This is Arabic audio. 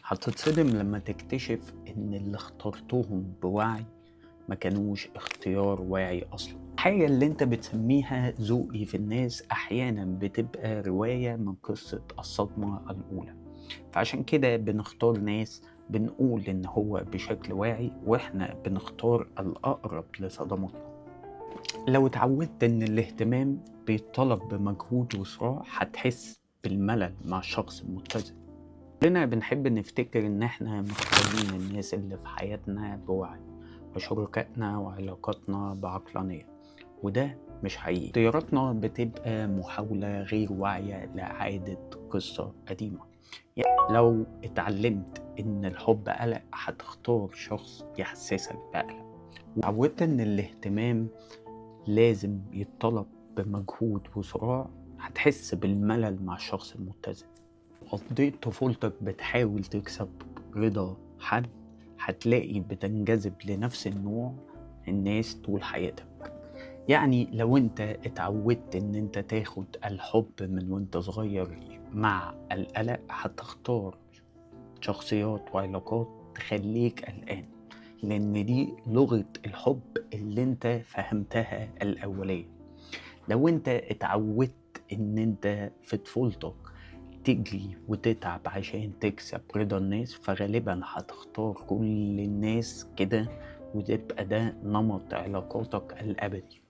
هتتصدم لما تكتشف إن اللي اخترتوهم بوعي ما كانوش اختيار واعي أصلا. الحاجة اللي انت بتسميها ذوقي في الناس أحيانا بتبقى رواية من قصة الصدمة الأولى. فعشان كده بنختار ناس بنقول إن هو بشكل واعي وإحنا بنختار الأقرب لصدماتنا. لو اتعودت إن الاهتمام بيتطلب بمجهود وصراع هتحس بالملل مع الشخص المتزن. كلنا بنحب نفتكر إن إحنا مختارين الناس اللي في حياتنا بوعي وشركائنا وعلاقاتنا بعقلانية، وده مش حقيقي. اختياراتنا بتبقى محاولة غير واعية لإعادة قصة قديمة. يعني لو اتعلمت إن الحب قلق هتختار شخص يحسسك بقلق. وعودت إن الاهتمام لازم يتطلب بمجهود وصراع هتحس بالملل مع الشخص المتزن. قضيت طفولتك بتحاول تكسب رضا حد هتلاقي بتنجذب لنفس النوع الناس طول حياتك. يعني لو انت اتعودت ان انت تاخد الحب من وانت صغير مع القلق هتختار شخصيات وعلاقات تخليك قلقان، لان دي لغة الحب اللي انت فهمتها الاولية. لو انت اتعودت ان انت في طفولتك تجري وتتعب عشان تكسب رضا الناس فغالبا هتختار كل الناس كده، وتبقى ده نمط علاقاتك الأبدي.